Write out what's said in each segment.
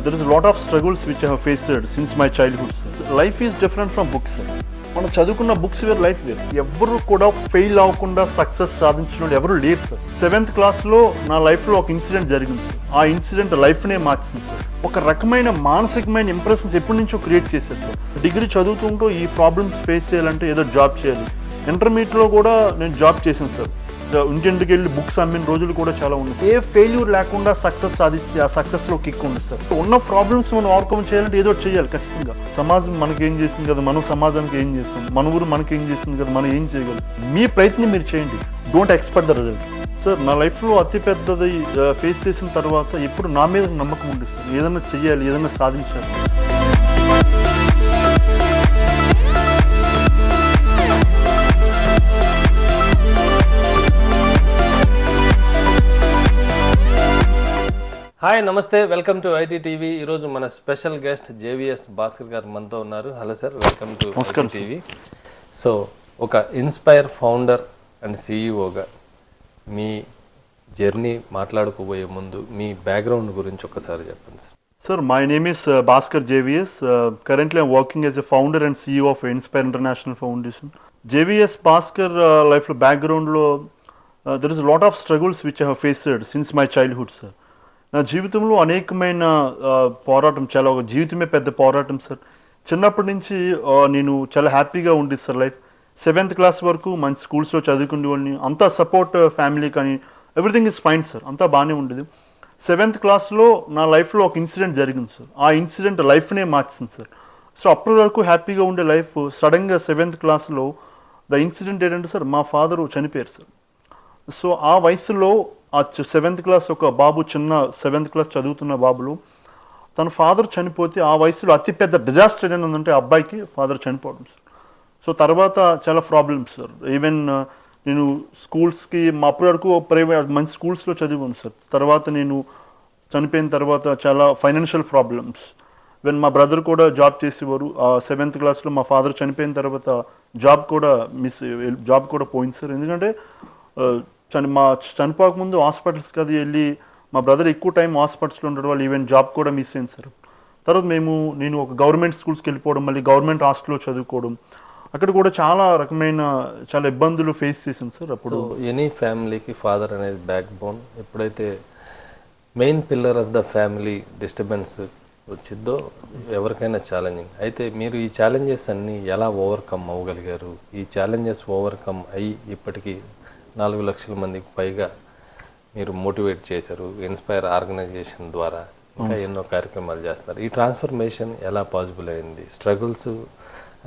there is a lot of struggles which I have faced since my childhood. Life is different from books. మనం చదువుకున్న books వేరు, life వేరు. ఎవరు కూడా fail అవ్వకుండా సక్సెస్ సాధించిన వాళ్ళు ఎవరు లేరు సార్. 7th క్లాస్లో నా లైఫ్లో ఒక ఇన్సిడెంట్ జరిగింది సార్. ఆ ఇన్సిడెంట్ లైఫ్నే మార్చింది సార్. ఒక రకమైన మానసికమైన ఇంప్రెషన్స్ ఎప్పటి నుంచో క్రియేట్ చేశారు సార్. డిగ్రీ చదువుతుంటూ ఈ ప్రాబ్లమ్స్ ఫేస్ చేయాలంటే ఏదో జాబ్ చేయాలి. ఇంటర్మీడియట్లో కూడా నేను జాబ్ చేశాను సార్. ఇంటింటికి వెళ్ళి బుక్స్ అమ్మిన రోజులు కూడా చాలా ఉన్నాయి. ఏ ఫెయిల్యూర్ లేకుండా సక్సెస్ సాధిస్తే ఆ సక్సెస్లో కిక్ ఉంది సార్. ఉన్న ప్రాబ్లమ్స్ మనం ఓవర్కమ్ చేయాలంటే ఏదో చేయాలి ఖచ్చితంగా. సమాజం మనకి ఏం చేస్తుంది కదా, మనం సమాజానికి ఏం చేస్తాం, మన ఊరు మనకి ఏం చేస్తుంది కదా, మనం ఏం చేయగలం. మీ ప్రయత్నం మీరు చేయండి, don't expect the result. Sir నా లైఫ్లో అతి పెద్దది ఫేస్ చేసిన తర్వాత ఎప్పుడు నా మీద నమ్మకం ఉంది సార్. ఏదైనా చెయ్యాలి, ఏదైనా సాధించాలి. హాయ్ నమస్తే, వెల్కమ్ టు ఐటీ టీవీ. ఈరోజు మన special guest JVS Bhaskar garu మనతో ఉన్నారు. Hello sir, welcome to IT TV. So ఒక ఇన్స్పైర్ ఫౌండర్ అండ్ సిఇఓగా మీ జర్నీ మాట్లాడుకోబోయే ముందు మీ బ్యాక్గ్రౌండ్ గురించి ఒకసారి చెప్పండి sir. Sir, my name is Bhaskar JVS. Currently I'm working as a founder and CEO of Inspire International Foundation. JVS Bhaskar లైఫ్లో బ్యాక్గ్రౌండ్లో there is a lot of struggles which I have faced since my childhood sir. నా జీవితంలో అనేకమైన పోరాటం, చాలా ఒక జీవితమే పెద్ద పోరాటం సార్. చిన్నప్పటి నుంచి నేను చాలా హ్యాపీగా ఉండేది సార్ లైఫ్. 7th క్లాస్ వరకు మంచి స్కూల్స్లో చదువుకునేవాడిని. అంతా సపోర్ట్ ఫ్యామిలీ కానీ ఎవ్రీథింగ్ ఇస్ ఫైన్ సార్, అంతా బాగానే ఉండేది. 7th క్లాస్లో నా లైఫ్లో ఒక ఇన్సిడెంట్ జరిగింది సార్. ఆ ఇన్సిడెంట్ లైఫ్నే మార్చింది సార్. సో అప్పటి వరకు హ్యాపీగా ఉండే లైఫ్ సడన్గా 7th క్లాస్లో ద ఇన్సిడెంట్ ఏంటంటే సార్, మా ఫాదరు చనిపోయారు సార్. సో ఆ వయసులో ఆ 7th క్లాస్ ఒక బాబు, చిన్న 7th క్లాస్ చదువుతున్న బాబులు, తన ఫాదర్ చనిపోతే ఆ వయసులో అతిపెద్ద డిజాస్టర్ ఏంటంటే అబ్బాయికి ఫాదర్ చనిపోవడం సార్. సో తర్వాత చాలా ప్రాబ్లమ్స్ సార్. ఈవెన్ నేను స్కూల్స్కి అప్పటి వరకు ప్రైవేట్ మంచి స్కూల్స్లో చదివాను సార్. తర్వాత నేను చనిపోయిన తర్వాత చాలా ఫైనాన్షియల్ ప్రాబ్లమ్స్. ఈవెన్ మా బ్రదర్ కూడా జాబ్ చేసేవారు. ఆ 7th క్లాస్లో మా ఫాదర్ చనిపోయిన తర్వాత జాబ్ కూడా పోయింది సార్. ఎందుకంటే చనిపోకముందు హాస్పిటల్స్కి అది వెళ్ళి మా బ్రదర్ ఎక్కువ టైం హాస్పిటల్స్లో ఉండడం వల్ల ఈవెన్ జాబ్ కూడా మిస్ అయింది సార్. తర్వాత నేను ఒక గవర్నమెంట్ స్కూల్స్కి వెళ్ళిపోవడం, మళ్ళీ గవర్నమెంట్ హాస్టల్లో చదువుకోవడం, అక్కడ కూడా చాలా ఇబ్బందులు ఫేస్ చేసింది సార్. అప్పుడు ఎనీ ఫ్యామిలీకి ఫాదర్ అనేది బ్యాక్ బోన్. ఎప్పుడైతే main pillar of the family disturbance వచ్చిందో ఎవరికైనా ఛాలెంజింగ్. అయితే మీరు ఈ ఛాలెంజెస్ అన్నీ ఎలా ఓవర్కమ్ అవ్వగలిగారు? ఈ ఛాలెంజెస్ ఓవర్కమ్ అయ్యి ఇప్పటికీ 4 లక్షల మందికి పైగా మీరు మోటివేట్ చేశారు. ఇన్స్పైర్ ఆర్గనైజేషన్ ద్వారా ఇంకా ఎన్నో కార్యక్రమాలు చేస్తున్నారు. ఈ ట్రాన్స్ఫర్మేషన్ ఎలా పాసిబుల్ అయింది? స్ట్రగుల్స్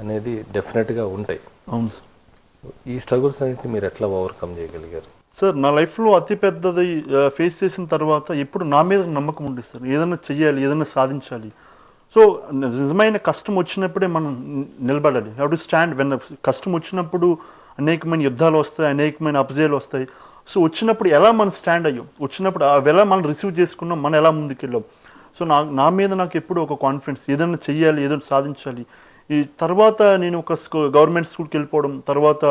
అనేది డెఫినెట్గా ఉంటాయి. అవును. సో ఈ స్ట్రగుల్స్ అనేది మీరు ఎట్లా ఓవర్కమ్ చేయగలిగారు? సార్ నా లైఫ్లో అతి పెద్దది ఫేస్ చేసిన తర్వాత ఎప్పుడు నా మీద నమ్మకం ఉంది సార్. ఏదైనా చెయ్యాలి, ఏదైనా సాధించాలి. సో నిజమైన కష్టం వచ్చినప్పుడే మనం నిలబడాలి. హౌ టు స్టాండ్ వెన్ కష్టం వచ్చినప్పుడు అనేకమైన యుద్ధాలు వస్తాయి, అనేకమైన అపజయాలు వస్తాయి. సో వచ్చినప్పుడు ఎలా మనం స్టాండ్ అయ్యాం, వచ్చినప్పుడు ఎలా మనం రిసీవ్ చేసుకున్నాం, మనం ఎలా ముందుకెళ్ళాం. సో నా మీద నాకు ఎప్పుడు ఒక కాన్ఫిడెన్స్, ఏదైనా చెయ్యాలి, ఏదైనా సాధించాలి. ఈ తర్వాత నేను ఒక గవర్నమెంట్ స్కూల్కి వెళ్ళిపోవడం, తర్వాత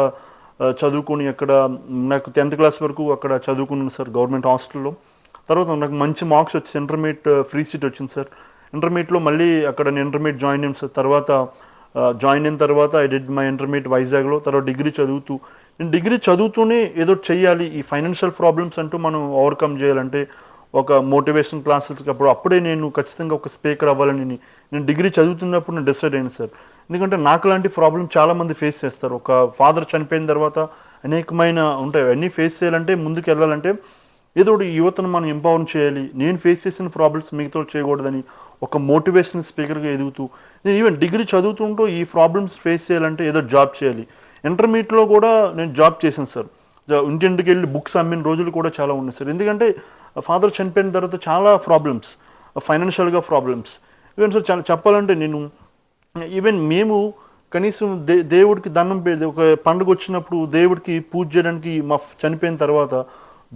చదువుకొని అక్కడ నాకు 10th క్లాస్ వరకు అక్కడ చదువుకున్నాను సార్ గవర్నమెంట్ హాస్టల్లో. తర్వాత నాకు మంచి మార్క్స్ వచ్చి ఇంటర్మీడియట్ ఫ్రీ సీట్ వచ్చింది సార్. ఇంటర్మీడియట్లో మళ్ళీ అక్కడ నేను ఇంటర్మీడియట్ జాయిన్ అయ్యాను సార్. తర్వాత జాయిన్ అయిన తర్వాత ఐ డిడ్ మై ఇంటర్మీడియట్ వైజాగ్లో. తర్వాత నేను డిగ్రీ చదువుతూనే ఏదో చెయ్యాలి. ఈ ఫైనాన్షియల్ ప్రాబ్లమ్స్ అంటూ మనం ఓవర్కమ్ చేయాలంటే ఒక మోటివేషన్ క్లాసెస్కి అప్పుడే నేను ఖచ్చితంగా ఒక స్పీకర్ అవ్వాలని నేను డిగ్రీ చదువుతున్నప్పుడు నేను డిసైడ్ అయ్యాను సార్. ఎందుకంటే నాకు లాంటి ప్రాబ్లమ్ చాలామంది ఫేస్ చేస్తారు. ఒక ఫాదర్ చనిపోయిన తర్వాత అనేకమైన ఉంటాయి. అవన్నీ ఫేస్ చేయాలంటే, ముందుకు వెళ్ళాలంటే ఏదో యువతను మనం ఎంపవర్ చేయాలి. నేను ఫేస్ చేసిన ప్రాబ్లమ్స్ మిగతా చేయకూడదని ఒక మోటివేషన్ స్పీకర్గా ఎదుగుతూ నేను ఈవెన్ డిగ్రీ చదువుతుంటూ ఈ ప్రాబ్లమ్స్ ఫేస్ చేయాలంటే ఏదో జాబ్ చేయాలి. ఇంటర్మీడియట్లో కూడా నేను జాబ్ చేశాను సార్. ఇంటింటికి వెళ్ళి బుక్స్ అమ్మిన రోజులు కూడా చాలా ఉన్నాయి సార్. ఎందుకంటే ఫాదర్ చనిపోయిన తర్వాత చాలా ప్రాబ్లమ్స్, ఫైనాన్షియల్గా ప్రాబ్లమ్స్. ఈవెన్ సార్ చెప్పాలంటే మేము కనీసం దేవుడికి దండం ఒక పండుగ వచ్చినప్పుడు దేవుడికి పూజ చేయడానికి మా చనిపోయిన తర్వాత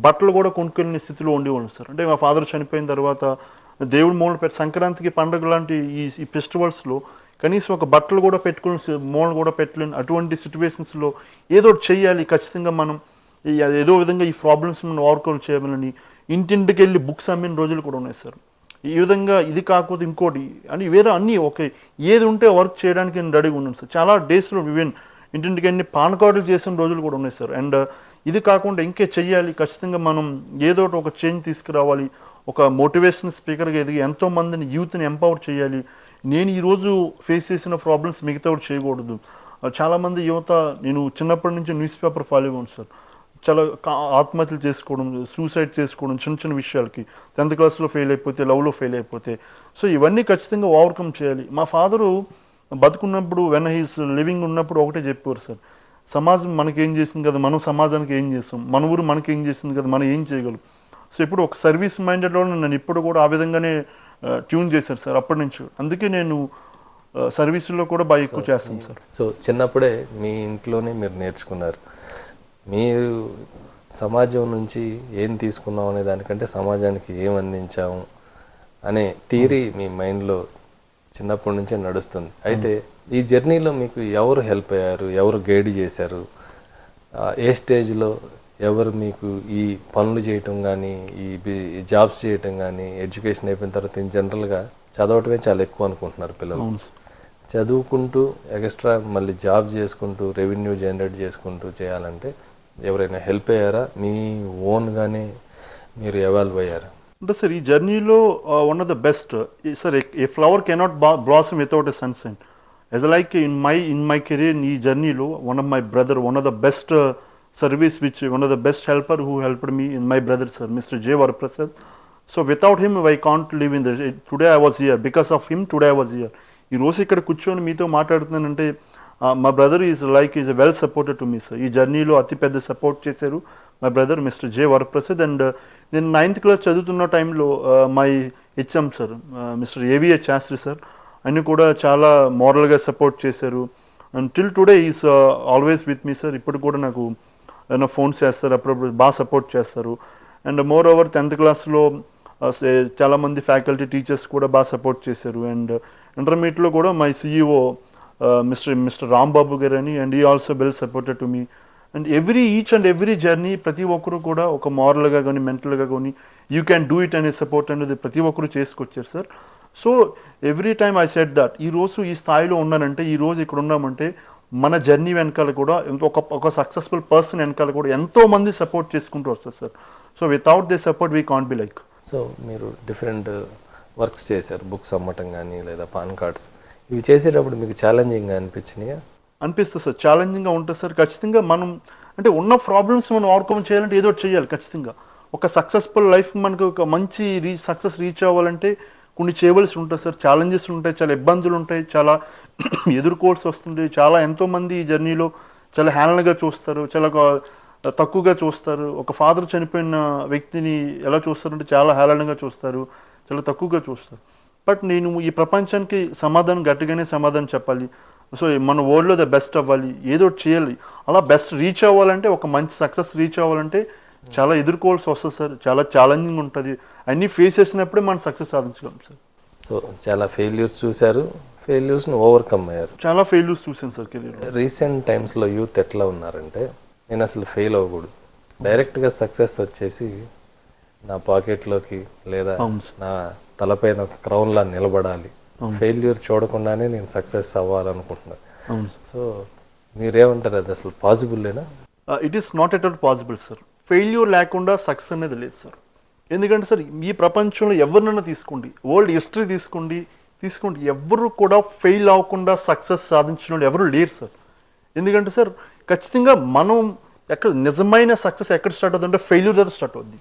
బట్టలు కూడా కొనుక్కునే స్థితిలో ఉండేవాళ్ళం సార్. అంటే మా ఫాదర్ చనిపోయిన తర్వాత దేవుడి మూల సంక్రాంతికి పండుగ లాంటి ఈ ఫెస్టివల్స్లో కనీసం ఒక బట్టలు కూడా పెట్టుకుని మూల కూడా పెట్టలేని అటువంటి సిచ్యువేషన్స్లో ఏదో చెయ్యాలి ఖచ్చితంగా మనం. ఏదో విధంగా ఈ ప్రాబ్లమ్స్ మనం ఓవర్కమ్ చేయాలని ఇంటింటికి వెళ్ళి బుక్స్ అమ్మిన రోజులు కూడా ఉన్నాయి సార్. ఈ విధంగా ఇది కాకపోతే ఇంకోటి అని వేరే అన్నీ ఓకే ఏది ఉంటే వర్క్ చేయడానికి నేను రెడీగా ఉన్నాను సార్. చాలా డేస్లో ఈవెన్ ఇంటింటికి అన్ని పాన్ కార్డులు చేసిన రోజులు కూడా ఉన్నాయి సార్. అండ్ ఇది కాకుండా ఇంకే చెయ్యాలి, ఖచ్చితంగా మనం ఏదో ఒకటి ఒక చేంజ్ తీసుకురావాలి, ఒక మోటివేషన్ స్పీకర్గా ఎదిగి ఎంతో మందిని యూత్ని ఎంపవర్ చేయాలి. నేను ఈరోజు ఫేస్ చేసిన ప్రాబ్లమ్స్ మిగతా కూడా చేయకూడదు. చాలామంది యువత, నేను చిన్నప్పటి నుంచి న్యూస్ పేపర్ ఫాలో అవ్వను సార్, చాలా ఆత్మహత్యలు చేసుకోవడం, సూసైడ్ చేసుకోవడం చిన్న చిన్న విషయాలకి, 10th క్లాస్లో ఫెయిల్ అయిపోతే, లవ్లో ఫెయిల్ అయిపోతే. సో ఇవన్నీ ఖచ్చితంగా ఓవర్కమ్ చేయాలి. మా ఫాదరు బతుకున్నప్పుడు వెన్ హీస్ లివింగ్ ఉన్నప్పుడు ఒకటే చెప్పారు సార్, సమాజం మనకేం చేసింది కదా, మనం సమాజానికి ఏం చేస్తాం, మన ఊరు మనకేం చేసింది కదా, మనం ఏం చేయగలం. సో ఇప్పుడు ఒక సర్వీస్ మైండెడ్లో నన్ను ఇప్పుడు కూడా ఆ విధంగానే ట్యూన్ చేశారు సార్ అప్పటి నుంచి. అందుకే నేను సర్వీసుల్లో కూడా బాగా ఎక్కువ చేస్తాను సార్. సో చిన్నప్పుడే మీ ఇంట్లోనే మీరు నేర్చుకున్నారు, మీరు సమాజం నుంచి ఏం తీసుకున్నాం అనే దానికంటే సమాజానికి ఏం అందించాము అనే థియరీ మీ మైండ్లో చిన్నప్పటి నుంచే నడుస్తుంది. అయితే ఈ జర్నీలో మీకు ఎవరు హెల్ప్ అయ్యారు, ఎవరు గైడ్ చేశారు, ఏ స్టేజ్లో ఎవరు మీకు ఈ పనులు చేయటం కానీ, ఈ జాబ్స్ చేయటం కానీ, ఎడ్యుకేషన్ అయిపోయిన తర్వాత ఇన్ జనరల్గా చదవటమే చాలా ఎక్కువ అనుకుంటున్నారు పిల్లలు. చదువుకుంటూ ఎక్స్ట్రా మళ్ళీ జాబ్ చేసుకుంటూ రెవెన్యూ జనరేట్ చేసుకుంటూ చేయాలంటే ఎవరైనా హెల్ప్ అయ్యారా, మీ ఓన్గానే మీరు ఎవాల్వ్ అయ్యారా? అంటే సార్ ఈ జర్నీలో one of the best sir, A flower cannot blossom without a sunshine. As like in my career, ఈ జర్నీలో one of my brother, one of the best service which one of the best helper who helped me in my brother sir, Mr. J. Varaprasad. So without him I can't live in this. Today I was here because of him. Today I was here. ఈ రోజు ఇక్కడ కూర్చొని మీతో మాట్లాడుతున్నానంటే మా brother is well supported to me sir. ఈ జర్నీలో అతిపెద్ద సపోర్ట్ చేశారు my brother mister J Varaprasad. And నేను 9th క్లాస్ చదువుతున్న టైంలో my HM sir mister AVA Shastri sir, ఆయన కూడా చాలా మోరల్గా సపోర్ట్ చేశారు. And till today is always with me sir. ఇప్పుడు కూడా నాకు ఏదైనా ఫోన్స్ చేస్తారు, అప్పుడప్పుడు బాగా సపోర్ట్ చేస్తారు. అండ్ మోర్ ఓవర్ 10th క్లాస్లో చాలామంది ఫ్యాకల్టీ టీచర్స్ కూడా బాగా సపోర్ట్ చేశారు. అండ్ ఇంటర్మీడియట్లో కూడా మై సిఇఓ మిస్టర్ రాంబాబు గారు అని, అండ్ ఈ also well supported to me. And each and every journey ప్రతి ఒక్కరు కూడా ఒక మారల్గా కానీ మెంటల్గా కానీ యూ క్యాన్ డూ ఇట్ అనే సపోర్ట్ అనేది ప్రతి ఒక్కరు చేసుకొచ్చారు sir. So every time I said that ఈరోజు ఈ స్థాయిలో ఉన్నానంటే, ఈరోజు ఇక్కడ ఉన్నామంటే మన జర్నీ వెనకాల కూడా ఒక సక్సెస్ఫుల్ పర్సన్ వెనకాల కూడా ఎంతో మంది సపోర్ట్ చేసుకుంటూ వస్తారు sir. So without the support we can't be like. So మీరు డిఫరెంట్ వర్క్స్ చేశారు, బుక్స్ అమ్మటం కానీ లేదా పాన్ కార్డ్స్, ఇవి చేసేటప్పుడు మీకు ఛాలెంజింగ్గా అనిపించినాయా? అనిపిస్తుంది సార్, ఛాలెంజింగ్గా ఉంటుంది సార్. ఖచ్చితంగా మనం అంటే ఉన్న ప్రాబ్లమ్స్ మనం ఓవర్కమ్ చేయాలంటే ఏదో ఒకటి చేయాలి ఖచ్చితంగా. ఒక సక్సెస్ఫుల్ లైఫ్ మనకు ఒక మంచి సక్సెస్ రీచ్ అవ్వాలంటే కొన్ని చేయవలసి ఉంటుంది సార్. ఛాలెంజెస్ ఉంటాయి, చాలా ఇబ్బందులు ఉంటాయి, చాలా ఎదుర్కోవాల్సి వస్తుంది. చాలా ఎంతోమంది ఈ జర్నీలో చాలా హేళనగా చూస్తారు, చాలా తక్కువగా చూస్తారు. ఒక ఫాదర్ చనిపోయిన వ్యక్తిని ఎలా చూస్తారంటే చాలా హేళనగా చూస్తారు, చాలా తక్కువగా చూస్తారు. బట్ నేను ఈ ప్రపంచానికి సమాధానం గట్టిగానే సమాధానం చెప్పాలి. సో మన వరల్డ్లో ద బెస్ట్ అవ్వాలి, ఏదో చేయాలి. అలా బెస్ట్ రీచ్ అవ్వాలంటే, ఒక మంచి సక్సెస్ రీచ్ అవ్వాలంటే చాలా ఎదుర్కోవాల్సి వస్తుంది సార్, చాలా ఛాలెంజింగ్ ఉంటుంది. అన్నీ ఫేస్ చేసినప్పుడే మనం సక్సెస్ సాధించగలం సార్. సో చాలా ఫెయిల్యూర్స్ చూశారు, ఫెయిల్యూర్స్ని ఓవర్కమ్ అయ్యారు. చాలా ఫెయిల్యూర్స్ చూసాను సార్ కెరీర్లో. రీసెంట్ టైమ్స్లో యూత్ ఎట్లా ఉన్నారంటే, నేను అసలు ఫెయిల్ అవ్వకూడదు, డైరెక్ట్గా సక్సెస్ వచ్చేసి నా పాకెట్లోకి లేదా నా తలపైన ఒక క్రౌన్లా నిలబడాలి, ఫెయిల్యూర్ చూడకుండానే నేను సక్సెస్ అవ్వాలనుకుంటున్నాను. సో మీరేమంటారు, అది అసలు పాసిబుల్లేనా? It is not at all possible sir. Failure లేకుండా సక్సెస్ అనేది లేదు సార్. ఎందుకంటే సార్ ఈ ప్రపంచంలో ఎవరినైనా తీసుకోండి, వరల్డ్ హిస్టరీ తీసుకోండి, ఎవరు కూడా ఫెయిల్ అవ్వకుండా సక్సెస్ సాధించిన వాళ్ళు ఎవరు లేరు సార్. ఎందుకంటే సార్ ఖచ్చితంగా మనం ఎక్కడ నిజమైన సక్సెస్ ఎక్కడ స్టార్ట్ అవుతుందంటే ఫెయిల్యూర్ దగ్గర స్టార్ట్ అవుద్ది.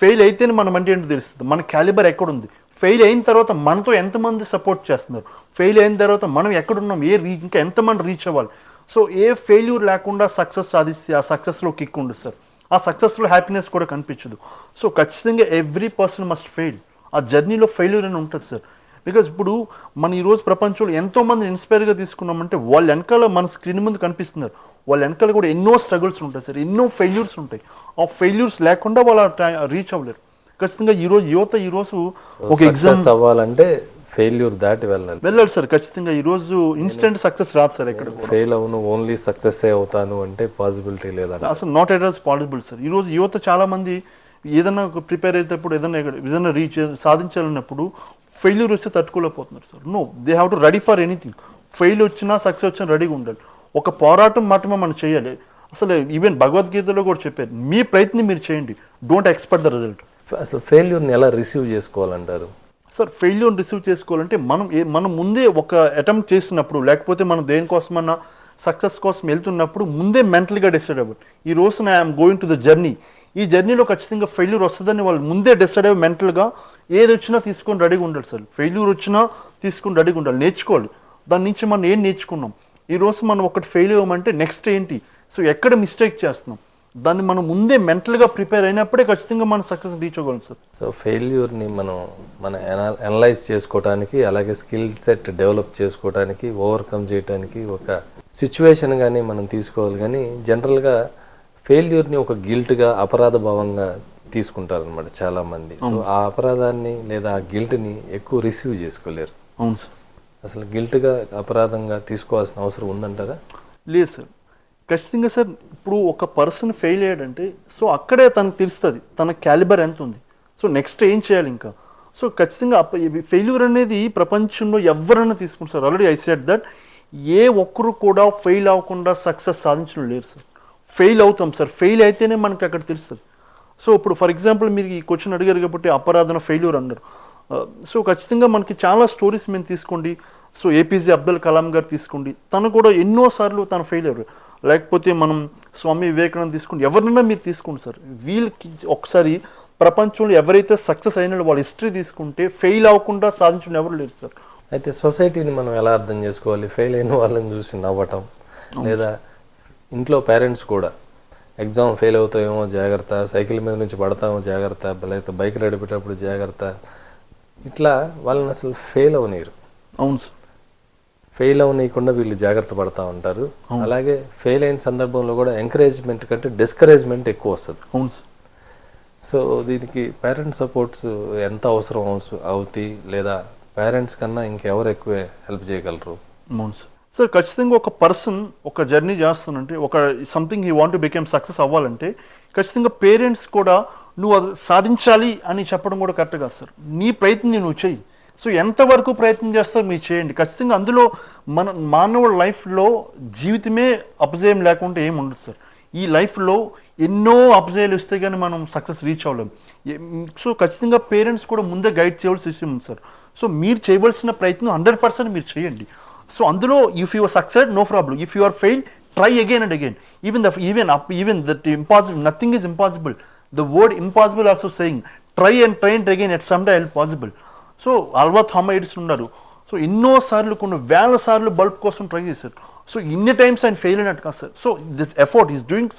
ఫెయిల్ అయితేనే మనం అంటే ఏంటో తెలుస్తుంది, మన క్యాలిబర్ ఎక్కడుంది. ఫెయిల్ అయిన తర్వాత మనతో ఎంతమంది సపోర్ట్ చేస్తున్నారు, ఫెయిల్ అయిన తర్వాత మనం ఎక్కడున్నాం, ఇంకా ఎంతమంది రీచ్ అవ్వాలి. సో ఏ ఫెయిల్యూర్ లేకుండా సక్సెస్ సాధిస్తే ఆ సక్సెస్లో కిక్ ఉండదు సార్, ఆ సక్సెస్లో హ్యాపీనెస్ కూడా కనిపించదు. సో ఖచ్చితంగా ఎవ్రీ పర్సన్ మస్ట్ ఫెయిల్. ఆ జర్నీలో ఫెయిల్యూర్ అని ఉంటుంది సార్. బికాజ్ ఇప్పుడు మన ఈరోజు ప్రపంచంలో ఎంతోమంది ఇన్స్పైర్గా తీసుకున్నామంటే వాళ్ళ వెనకాల మన స్క్రీన్ ముందు కనిపిస్తున్నారు, వాళ్ళ వెనకాల కూడా ఎన్నో స్ట్రగుల్స్ ఉంటాయి సార్, ఎన్నో ఫెయిల్యూర్స్ ఉంటాయి. ఆ ఫెయిల్యూర్స్ లేకుండా వాళ్ళు రీచ్ అవ్వలేరు. ఖచ్చితంగా ఈరోజు యువత ఒక ఎగ్జామ్ అవ్వాలంటే ఫెయిల్యూర్ దాటి వెళ్ళాలి సార్. ఖచ్చితంగా ఈరోజు ఇన్స్టెంట్ సక్సెస్ రాదు సార్. ఎక్కడ ఫెయిల్ అవును ఓన్లీ సక్సెస్ అవుతాను అంటే పాసిబిలిటీ లేదా, అసలు not at all possible sir. ఈరోజు యువత చాలా మంది ఏదైనా ప్రిపేర్ అయ్యేటప్పుడు ఏదైనా రీచ్ సాధించాలన్నప్పుడు ఫెయిల్యూర్ వస్తే తట్టుకోలేకపోతున్నారు sir. No, they have to ready for anything. Fail వచ్చినా సక్సెస్ వచ్చినా రెడీగా ఉండాలి. ఒక పోరాటం మాత్రమే మనం చేయాలి. అసలు ఈవెన్ భగవద్గీతలో కూడా చెప్పారు, మీ ప్రయత్నం మీరు చేయండి, డోంట్ ఎక్స్పెక్ట్ ద రిజల్ట్. అసలు ఫెయిల్యూర్ని ఎలా రిసీవ్ చేసుకోవాలంటారు? సార్, ఫెయిల్యూర్ రిసీవ్ చేసుకోవాలంటే మనం ముందే ఒక అటెంప్ట్ చేసినప్పుడు, లేకపోతే మనం దేనికోసమన్నా సక్సెస్ కోసం వెళ్తున్నప్పుడు ముందే మెంటల్గా డిసైడ్ అవ్వాలి. ఈ రోజున I'm going to the journey, ఈ జర్నీలో ఖచ్చితంగా ఫెయిల్యూర్ వస్తుందని వాళ్ళు ముందే డిసైడ్ అయ్యి మెంటల్గా ఏది వచ్చినా తీసుకొని రెడీగా ఉండాలి సార్. ఫెయిల్యూర్ వచ్చినా తీసుకొని రెడీగా ఉండాలి, నేర్చుకోవాలి. దాని నుంచి మనం ఏం నేర్చుకున్నాం, ఈ రోజు మనం ఒకటి ఫెయిల్ అవ్వమంటే నెక్స్ట్ ఏంటి, సో ఎక్కడ మిస్టేక్ చేస్తున్నాం, దాన్ని మనం ముందే మెంటల్గా ప్రిపేర్ అయినప్పుడే ఖచ్చితంగా మనం సక్సెస్ రీచ్ అవ్వగలం సార్. సో ఫెయిల్యూర్ని మన అనలైజ్ చేసుకోవడానికి, అలాగే స్కిల్ సెట్ డెవలప్ చేసుకోవడానికి, ఓవర్కమ్ చేయడానికి ఒక సిచ్యువేషన్ కానీ మనం తీసుకోవాలి. కానీ జనరల్గా ఫెయిల్యూర్ని ఒక గిల్ట్గా, అపరాధ భావంగా తీసుకుంటారనమాట చాలామంది. సో ఆ అపరాధాన్ని లేదా ఆ గిల్ట్ని ఎక్కువ రిసీవ్ చేసుకోలేరు. అవును సార్. అసలు గిల్ట్గా, అపరాధంగా తీసుకోవాల్సిన అవసరం ఉందంటారా? లేదు సార్, ఖచ్చితంగా సార్. ఇప్పుడు ఒక పర్సన్ ఫెయిల్ అయ్యాడంటే సో అక్కడే తనకు తెలుస్తుంది తన క్యాలిబర్ ఎంత ఉంది, సో నెక్స్ట్ ఏం చేయాలి ఇంకా. సో ఖచ్చితంగా ఫెయిల్యూర్ అనేది ప్రపంచంలో ఎవరైనా తీసుకుంటారు sir. Already I said that ఏ ఒక్కరు కూడా ఫెయిల్ అవ్వకుండా సక్సెస్ సాధించడం లేరు సార్. ఫెయిల్ అవుతాం సార్, ఫెయిల్ అయితేనే మనకి అక్కడ తెలుస్తుంది. సో ఇప్పుడు ఫర్ ఎగ్జాంపుల్ మీరు ఈ క్వశ్చన్ అడిగారు కాబట్టి అపరాధన ఫెయిల్యూర్ అన్నారు. సో ఖచ్చితంగా మనకి చాలా స్టోరీస్ మేము తీసుకోండి. సో ఏపీజే అబ్దుల్ కలాం గారు తీసుకోండి, తను కూడా ఎన్నోసార్లు తను ఫెయిల్ అయ్యారు. లేకపోతే మనం స్వామి వివేకానంద తీసుకోండి, ఎవరినైనా మీరు తీసుకోండి సార్. వీళ్ళకి ఒకసారి ప్రపంచంలో ఎవరైతే సక్సెస్ అయిన వాళ్ళ హిస్టరీ తీసుకుంటే ఫెయిల్ అవ్వకుండా సాధించిన ఎవరు లేరు సార్. అయితే సొసైటీని మనం ఎలా అర్థం చేసుకోవాలి? ఫెయిల్ అయిన వాళ్ళని చూసి నవ్వటం, లేదా ఇంట్లో పేరెంట్స్ కూడా ఎగ్జామ్ ఫెయిల్ అవుతాయేమో జాగ్రత్త, సైకిల్ మీద నుంచి పడతామో జాగ్రత్త, లేకపోతే బైక్ నడిపేటప్పుడు జాగ్రత్త, ఇట్లా వాళ్ళని అసలు ఫెయిల్ అవనీరు. అవును సార్. ఫెయిల్ అవనీయకుండా వీళ్ళు జాగ్రత్త పడతా ఉంటారు. అలాగే ఫెయిల్ అయిన సందర్భంలో కూడా ఎంకరేజ్మెంట్ కంటే డిస్కరేజ్మెంట్ ఎక్కువ వస్తుంది. అవును సార్. సో దీనికి పేరెంట్స్ సపోర్ట్స్ ఎంత అవసరం అవుతాయి, లేదా పేరెంట్స్ కన్నా ఇంకెవరు ఎక్కువ హెల్ప్ చేయగలరు? అవును సార్. సార్ ఖచ్చితంగా ఒక పర్సన్ ఒక జర్నీ చేస్తానంటే, ఒక something he want to become success అవ్వాలంటే ఖచ్చితంగా పేరెంట్స్ కూడా నువ్వు అది సాధించాలి అని చెప్పడం కూడా కరెక్ట్ కాదు సార్. నీ ప్రయత్నం నువ్వు చెయ్యి. సో ఎంతవరకు ప్రయత్నం చేస్తారో మీరు చేయండి. ఖచ్చితంగా అందులో మానవుడి లైఫ్లో జీవితమే అపజయం లేకుండా ఏమి ఉండదు సార్. ఈ లైఫ్లో ఎన్నో అపజయాలు వస్తే కానీ మనం సక్సెస్ రీచ్ అవ్వలేము. సో ఖచ్చితంగా పేరెంట్స్ కూడా ముందే గైడ్ చేయవలసిన విషయం ఉంది సార్. సో మీరు చేయవలసిన ప్రయత్నం 100% మీరు చేయండి. సో అందులో if you are success no problem, if you are fail try again and again. Even that impossible, nothing is impossible. The word impossible also saying try and again at some day I'll possible. So Alva Thomas Edison ఉన్నారు. So ఎన్నోసార్లు కొన్ని వేల సార్లు bulb కోసం try చేశారు. So ఇన్ని times ఆయన fail అయినట్టు కాదు sir. So this effort is doing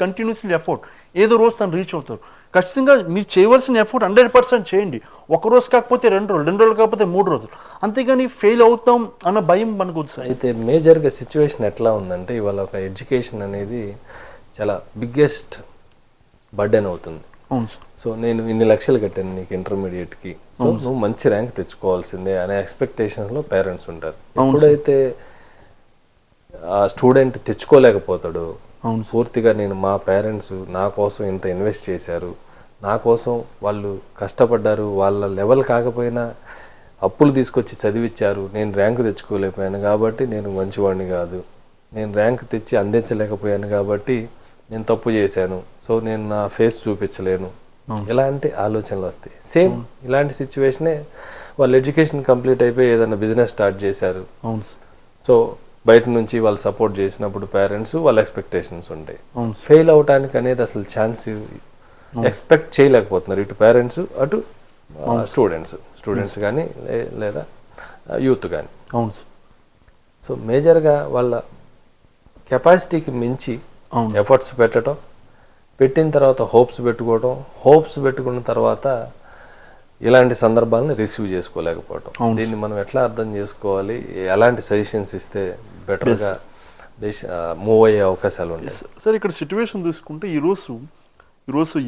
continuously effort. ఏదో రోజు తను రీచ్ అవుతారు. ఖచ్చితంగా మీరు చేయవలసిన ఎఫర్ట్ 100% చేయండి. ఒక రోజు కాకపోతే 2 రోజులు, 2 రోజులు కాకపోతే 3 రోజులు, అంతేగాని ఫెయిల్ అవుతాం అన్న భయం మనకు వద్దు సార్. అయితే మేజర్గా సిచ్యువేషన్ ఎట్లా ఉందంటే ఇవాళ ఒక ఎడ్యుకేషన్ అనేది చాలా బిగ్గెస్ట్ బర్డెన్ అవుతుంది. అవును సార్. సో నేను ఇన్ని లక్షలు కట్టాను నీకు ఇంటర్మీడియట్కి, సో నువ్వు మంచి ర్యాంక్ తెచ్చుకోవాల్సిందే అనే ఎక్స్పెక్టేషన్లో పేరెంట్స్ ఉంటారు. ఎప్పుడైతే ఆ స్టూడెంట్ తెచ్చుకోలేకపోతాడు, పూర్తిగా మా పేరెంట్స్ నా కోసం ఇంత ఇన్వెస్ట్ చేశారు, నా కోసం వాళ్ళు కష్టపడ్డారు, వాళ్ళ లెవెల్ కాకపోయినా అప్పులు తీసుకొచ్చి చదివించారు, నేను ర్యాంకు తెచ్చుకోలేకపోయాను కాబట్టి నేను మంచివాడిని కాదు, నేను ర్యాంక్ తెచ్చి అందించలేకపోయాను కాబట్టి నేను తప్పు చేశాను, సో నేను నా ఫేస్ చూపించలేను, ఇలాంటి ఆలోచనలు వస్తాయి. సేమ్ ఇలాంటి సిచ్యువేషనే వాళ్ళు ఎడ్యుకేషన్ కంప్లీట్ అయిపోయి ఏదైనా బిజినెస్ స్టార్ట్ చేశారు, సో బయట నుంచి వాళ్ళు సపోర్ట్ చేసినప్పుడు పేరెంట్స్ వాళ్ళ ఎక్స్పెక్టేషన్స్ ఉంటాయి. ఫెయిల్ అవటానికి అనేది అసలు ఛాన్స్ ఎక్స్పెక్ట్ చేయలేకపోతున్నారు, ఇటు పేరెంట్స్ అటు స్టూడెంట్స్ కానీ లేదా యూత్ కానీ. సో మేజర్గా వాళ్ళ కెపాసిటీకి మించి ఎఫర్ట్స్ పెట్టిన తర్వాత హోప్స్ పెట్టుకున్న తర్వాత ఇలాంటి సందర్భాలను రిసీవ్ చేసుకోలేకపోవటం. దీన్ని మనం ఎట్లా అర్థం చేసుకోవాలి? ఎలాంటి సజెషన్స్ ఇస్తే బెటర్గా మూవ్ అయ్యే అవకాశాలు ఉంటాయి? సార్ ఇక్కడ సిచ్యువేషన్ తీసుకుంటే ఈరోజు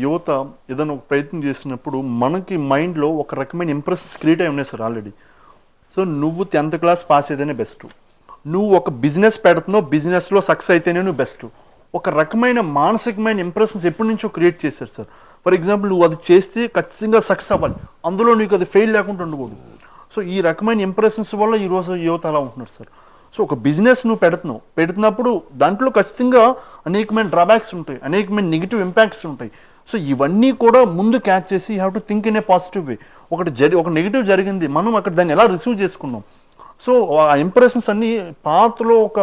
యువత ఏదైనా ఒక ప్రయత్నం చేసినప్పుడు మనకి మైండ్లో ఒక రకమైన ఇంప్రెషన్స్ క్రియేట్ అయి ఉన్నాయి సార్ ఆల్రెడీ. సో నువ్వు 10th క్లాస్ పాస్ అయితేనే బెస్ట్, నువ్వు ఒక బిజినెస్ పెడుతున్నావు, బిజినెస్లో సక్సెస్ అయితేనే నువ్వు బెస్ట్, ఒక రకమైన మానసికమైన ఇంప్రెషన్స్ ఎప్పటి నుంచో క్రియేట్ చేశారు సార్. ఫర్ ఎగ్జాంపుల్ నువ్వు అది చేస్తే ఖచ్చితంగా సక్సెస్ అవ్వాలి, అందులో నీకు అది ఫెయిల్ లేకుండా ఉండకూడదు. సో ఈ రకమైన ఇంప్రెషన్స్ వల్ల ఈరోజు యువత అలా ఉంటున్నారు సార్. సో ఒక బిజినెస్ నువ్వు పెడుతున్నప్పుడు దాంట్లో ఖచ్చితంగా అనేకమైన డ్రాబ్యాక్స్ ఉంటాయి, అనేకమైన నెగిటివ్ ఇంపాక్ట్స్ ఉంటాయి. సో ఇవన్నీ కూడా ముందు క్యాచ్ చేసి you have to think in a positive way. ఒక నెగిటివ్ జరిగింది, మనం అక్కడ దాన్ని ఎలా రిసీవ్ చేసుకున్నాం. సో ఆ ఇంప్రెషన్స్ అన్నీ పాతలో ఒక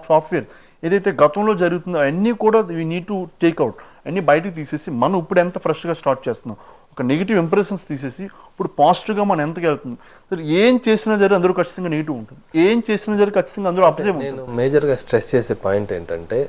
సాఫ్ట్వేర్ ఏదైతే గతంలో జరుగుతుందో అవన్నీ కూడా వీ నీడ్ టు టేక్అవుట్, అన్నీ బయటకు తీసేసి మనం ఇప్పుడు ఎంత ఫ్రెష్గా స్టార్ట్ చేస్తున్నాం. ఒక నెగిటివ్ ఇంప్రెషన్స్ తీసేసి ఇప్పుడు పాజిటివ్గా మనం ఎంతకు వెళ్తుంది. సరే ఏం చేసినా సరే అందరూ ఖచ్చితంగా నెగిటివ్ ఉంటుంది, ఏం చేసినా సరే ఖచ్చితంగా అందరూ అప్సెట్ ఉంటుంది. నేను మేజర్గా స్ట్రెస్ చేసే పాయింట్ ఏంటంటే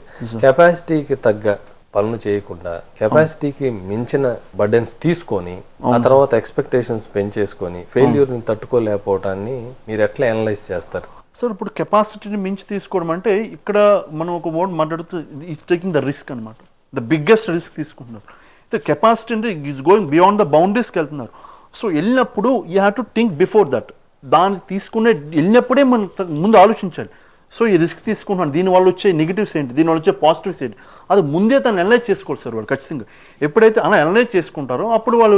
కెపాసిటీకి తగ్గ పనులు చేయకుండా కెపాసిటీకి మించిన బర్డెన్స్ తీసుకొని ఆ తర్వాత ఎక్స్పెక్టేషన్స్ పెంచేసుకొని ఫెయిల్యూర్ని తట్టుకోలేకపోవటాన్ని మీరు ఎట్లా అనలైజ్ చేస్తారు? సార్ ఇప్పుడు కెపాసిటీని మించి తీసుకోవడం అంటే ఇక్కడ మనం ఒక వర్డ్ మాట్లాడుతూ ఈజ్ టేకింగ్ ద రిస్క్ అనమాట, ద బిగ్గెస్ట్ రిస్క్ తీసుకుంటున్నారు. అయితే కెపాసిటీ అంటే ఈజ్ గోయింగ్ బియాండ్ ద బౌండరీస్కి వెళ్తున్నారు. సో వెళ్ళినప్పుడు you have to think before that, దాన్ని తీసుకునే వెళ్ళినప్పుడే మనం ముందు ఆలోచించాలి. సో ఈ రిస్క్ తీసుకుంటున్నాను, దీనివల్ల వచ్చే నెగిటివ్స్ ఏంటి, దీనివల్ల వచ్చే పాజిటివ్స్ ఏంటి, అది ముందే తను అనలైజ్ చేసుకోవాలి సార్. వాళ్ళు ఖచ్చితంగా ఎప్పుడైతే అలా అనలైజ్ చేసుకుంటారో అప్పుడు వాళ్ళు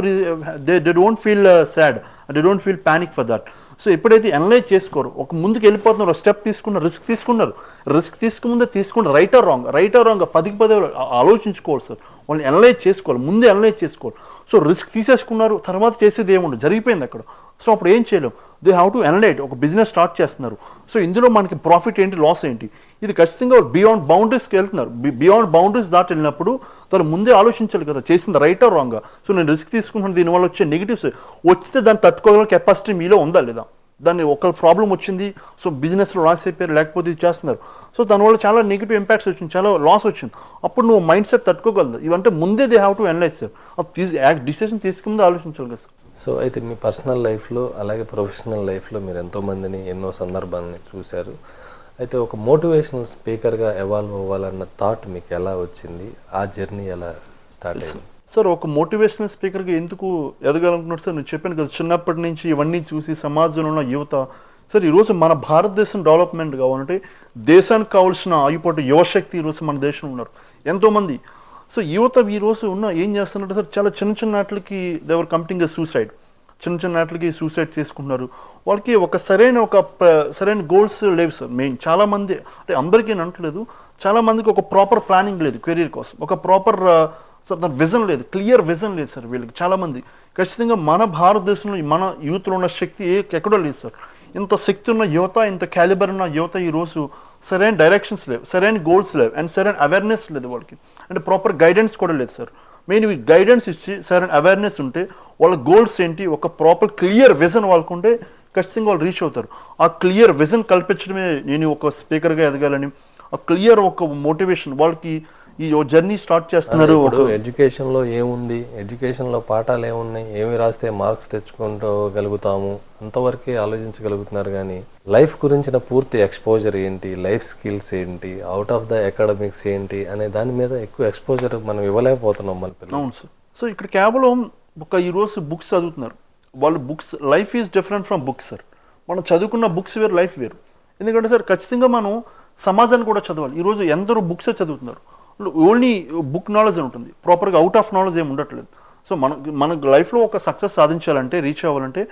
they don't feel sad, they don't feel panic for that. So ఎప్పుడైతే అనలైజ్ చేసుకోరు, ఒక ముందుకు వెళ్ళిపోతున్నారు, స్టెప్ తీసుకున్నారు, రిస్క్ తీసుకున్న రైట్ ఆర్ రాంగ్ 10 ఆలోచించుకోవాలి సార్. వాళ్ళని అనలైజ్ చేసుకోవాలి, ముందే అనలైజ్ చేసుకోవాలి. సో రిస్క్ తీసేసుకున్నారు, తర్వాత చేసేది ఏముండదు, జరిగిపోయింది అక్కడ. సో అప్పుడు ఏం చేయలేం, దే హ్యావ్ టు అనలైజ్. ఒక బిజినెస్ స్టార్ట్ చేస్తున్నారు, సో ఇందులో మనకి ప్రాఫిట్ ఏంటి, లాస్ ఏంటి, ఇది ఖచ్చితంగా బియాండ్ బౌండరీస్కి వెళ్తున్నారు. బియాండ్ బౌండరీస్ దాటి వెళ్ళినప్పుడు తను ముందే ఆలోచించాలి కదా, చేసింది రైట్ ఆర్ రాంగ్. సో నేను రిస్క్ తీసుకుంటున్నాను, దీనివల్ల వచ్చే నెగిటివ్స్ వచ్చితే దాన్ని తట్టుకోగల కెపాసిటీ మీలో ఉందా లేదా. దాన్ని ఒక ప్రాబ్లం వచ్చింది, సో బిజినెస్లో లాస్ అయిపోయారు, లేకపోతే ఇది చేస్తున్నారు, సో దానివల్ల చాలా నెగిటివ్ ఇంపాక్ట్స్ వచ్చింది, చాలా లాస్ వచ్చింది. అప్పుడు నువ్వు మైండ్ సెట్ తట్టుకోగలదు. ఇవంటే ముందే they have to analyse sir, decision తీసుకుందే ఆలోచించాలి కదా సార్. సో అయితే మీ పర్సనల్ లైఫ్లో అలాగే ప్రొఫెషనల్ లైఫ్లో మీరు ఎంతోమందిని ఎన్నో సందర్భాన్ని చూశారు. అయితే ఒక మోటివేషనల్ స్పీకర్గా ఎవాల్వ్ అవ్వాలన్న థాట్ మీకు ఎలా వచ్చింది, ఆ జర్నీ ఎలా స్టార్ట్ అయింది? సార్ ఒక మోటివేషనల్ స్పీకర్గా ఎందుకు ఎదగాలనుకున్నాడు సార్, నేను చెప్పాను కదా, చిన్నప్పటి నుంచి ఇవన్నీ చూసి సమాజంలో ఉన్న యువత సార్, ఈరోజు మన భారతదేశం డెవలప్మెంట్ కావాలంటే దేశానికి కావాల్సిన ఆయుపాటు యువశక్తి ఈరోజు మన దేశంలో ఉన్నారు ఎంతోమంది. సో యువత ఈరోజు ఏం చేస్తున్నారు సార్, చాలా చిన్న వాటికి దేవర్ కమిటింగ్ సూసైడ్, చిన్న వాటికి సూసైడ్ చేసుకుంటున్నారు. వాళ్ళకి ఒక సరైన గోల్స్ లేవు సార్. మెయిన్ చాలామంది, అంటే అందరికీ అనట్లేదు, చాలామందికి ఒక ప్రాపర్ ప్లానింగ్ లేదు కెరీర్ కోసం, ఒక ప్రాపర్ విజన్ లేదు, క్లియర్ విజన్ లేదు సార్ వీళ్ళకి చాలామంది. ఖచ్చితంగా మన భారతదేశంలో మన యూత్లో ఉన్న శక్తి ఎక్కడో లేదు సార్. ఇంత శక్తి ఉన్న యువత, ఇంత క్యాలిబర్ ఉన్న యువత ఈరోజు సరైన డైరెక్షన్స్ లేవు, సరైన గోల్స్ లేవు, అండ్ సరైన అవేర్నెస్ లేదు వాళ్ళకి, అంటే ప్రాపర్ గైడెన్స్ కూడా లేదు సార్. మెయిన్ గైడెన్స్ ఇచ్చి సరైన అవేర్నెస్ ఉంటే వాళ్ళ గోల్స్ ఏంటి, ఒక ప్రాపర్ క్లియర్ విజన్ వాళ్ళకు ఉంటే ఖచ్చితంగా వాళ్ళు రీచ్ అవుతారు. ఆ క్లియర్ విజన్ కల్పించడమే నేను ఒక స్పీకర్గా ఎదగాలని, ఆ క్లియర్ ఒక మోటివేషన్ వాళ్ళకి ఈ జర్నీ స్టార్ట్ చేస్తున్నారు. ఎడ్యుకేషన్లో ఏముంది, ఎడ్యుకేషన్లో పాఠాలు ఏమున్నాయి, ఏమి రాస్తే మార్క్స్ తెచ్చుకోగలుగుతాము అంతవరకే ఆలోచించగలుగుతున్నారు. కానీ లైఫ్ గురించిన పూర్తి ఎక్స్పోజర్ ఏంటి, లైఫ్ స్కిల్స్ ఏంటి, అవుట్ ఆఫ్ ద అకాడమిక్స్ ఏంటి అనే దాని మీద ఎక్కువ ఎక్స్పోజర్ మనం ఇవ్వలేకపోతున్నాం మన పిల్లలు. అవును సార్. సో ఇక్కడ కేవలం ఈరోజు బుక్స్ చదువుతున్నారు వాళ్ళు. Books life is different from books sir. మనం చదువుకున్న బుక్స్ వేరు, లైఫ్ వేరు. ఎందుకంటే సార్ ఖచ్చితంగా మనం సమాజాన్ని కూడా చదవాలి. ఈరోజు ఎందరో బుక్సే చదువుతున్నారు, ఓన్లీ బుక్ నాలెడ్జ్ ఉంటుంది, ప్రాపర్గా అవుట్ ఆఫ్ నాలెడ్జ్ ఏమి ఉండట్లేదు. సో మన లైఫ్లో ఒక సక్సెస్ సాధించాలంటే, రీచ్ అవ్వాలంటే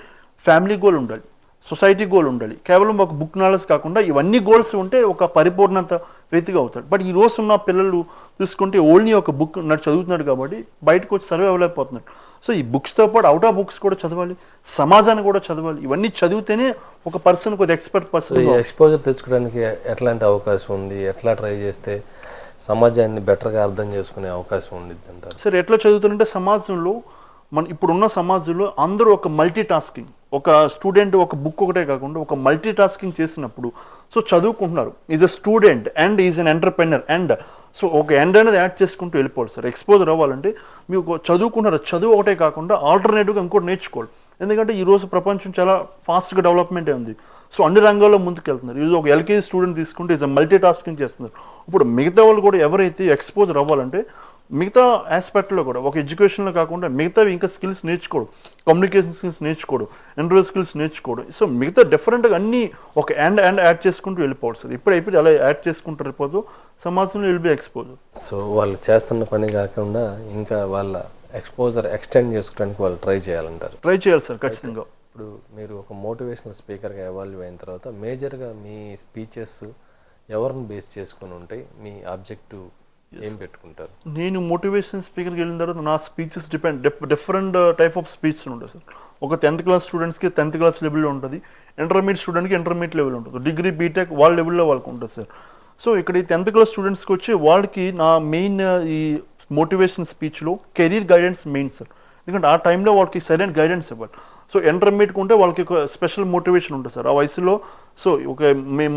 ఫ్యామిలీ గోల్ ఉండాలి, సొసైటీ గోల్ ఉండాలి. కేవలం ఒక బుక్ నాలెడ్జ్ కాకుండా ఇవన్నీ గోల్స్ ఉంటే ఒక పరిపూర్ణత వ్యక్తిగా అవుతాడు. బట్ ఈ రోజు ఉన్న పిల్లలు తీసుకుంటే ఓన్లీ ఒక బుక్ చదువుతున్నాడు కాబట్టి బయటకు వచ్చి సర్వే అవ్వలేకపోతున్నాడు. సో ఈ బుక్స్తో పాటు అవుట్ ఆఫ్ బుక్స్ కూడా చదవాలి, సమాజాన్ని కూడా చదవాలి. ఇవన్నీ చదివితేనే ఒక పర్సన్ కొద్ది ఎక్స్పర్ట్ పర్సన్. ఎక్స్పోజర్ తెచ్చుకోవడానికి ఎట్లాంటి అవకాశం ఉంది, ఎట్లా ట్రై చేస్తే సమాజాన్ని బెటర్గా అర్థం చేసుకునే అవకాశం ఉండిద్ది అంటారు? సరే ఎట్లా చదువుతుంటే సమాజంలో ఇప్పుడున్న సమాజంలో అందరూ ఒక మల్టీ టాస్కింగ్, ఒక స్టూడెంట్ ఒక బుక్ ఒకటే కాకుండా ఒక మల్టీ టాస్కింగ్ చేసినప్పుడు సో చదువుకుంటున్నారు. Is a student and is an entrepreneur and so ఒక ఎండ్ అనేది యాడ్ చేసుకుంటూ వెళ్ళిపోవాలి సార్. ఎక్స్పోజర్ అవ్వాలంటే మీకు చదువుకుంటున్నారు, చదువు ఒకటే కాకుండా ఆల్టర్నేటివ్గా ఇంకోటి నేర్చుకోవాలి. ఎందుకంటే ఈరోజు ప్రపంచం చాలా ఫాస్ట్గా డెవలప్మెంటే ఉంది. సో అన్ని రంగాల్లో ముందుకు వెళ్తున్నారు. ఈరోజు ఒక ఎల్కేజీ స్టూడెంట్ తీసుకుంటే ఈజ్ మల్టీ టాస్కింగ్ చేస్తున్నారు. ఇప్పుడు మిగతా వాళ్ళు కూడా ఎవరైతే ఎక్స్పోజర్ అవ్వాలంటే మిగతా ఆస్పెక్ట్లో కూడా ఒక ఎడ్యుకేషన్లో కాకుండా మిగతావి ఇంకా స్కిల్స్ నేర్చుకోవడం, కమ్యూనికేషన్ స్కిల్స్ నేర్చుకోవడం, ఇంటర్వ్యూ స్కిల్స్ నేర్చుకోవడం. సో మిగతా డిఫరెంట్గా అన్నీ ఒక అండ్ యాడ్ చేసుకుంటూ వెళ్ళిపోవచ్చు సార్. ఇప్పుడు అలా యాడ్ చేసుకుంటూ వెళ్ళిపోతూ సమాజంలో విల్ బి ఎక్స్పోజర్. సో వాళ్ళు చేస్తున్న పని కాకుండా ఇంకా వాళ్ళ ఎక్స్పోజర్ ఎక్స్టెండ్ చేసుకోవడానికి వాళ్ళు ట్రై చేయాలంటారు. ట్రై చేయాలి సార్ ఖచ్చితంగా. ఇప్పుడు మీరు ఒక మోటివేషనల్ స్పీకర్గా ఎవాల్వ్ అయిన తర్వాత మేజర్గా మీ స్పీచెస్ ఎవరిని బేస్ చేసుకుని ఉంటాయి, మీ ఆబ్జెక్టివ్ ఏం పెట్టుకుంటారు? నేను మోటివేషన్ స్పీకర్కి వెళ్ళిన తర్వాత నా speeches different type of speech ఉంటుంది సార్. ఒక 10th క్లాస్ స్టూడెంట్స్కి 10th క్లాస్ లెవెల్లో ఉంటుంది, ఇంటర్మీడియట్ స్టూడెంట్కి ఇంటర్మీడియట్ లెవెల్ ఉంటుంది, డిగ్రీ బీటెక్ వాళ్ళ లెవెల్లో వాళ్ళకి ఉంటుంది సార్. సో ఇక్కడ ఈ 10th క్లాస్ స్టూడెంట్స్కి వచ్చి వాళ్ళకి నా మెయిన్ ఈ మోటివేషన్ స్పీచ్లో కెరీర్ గైడెన్స్ మెయిన్ సార్. ఎందుకంటే ఆ టైంలో వాళ్ళకి సరైన గైడెన్స్ ఇవ్వాలి. సో ఇంటర్మీడియట్కి ఉంటే వాళ్ళకి ఒక స్పెషల్ మోటివేషన్ ఉంటుంది సార్ ఆ వయసులో. సో ఒక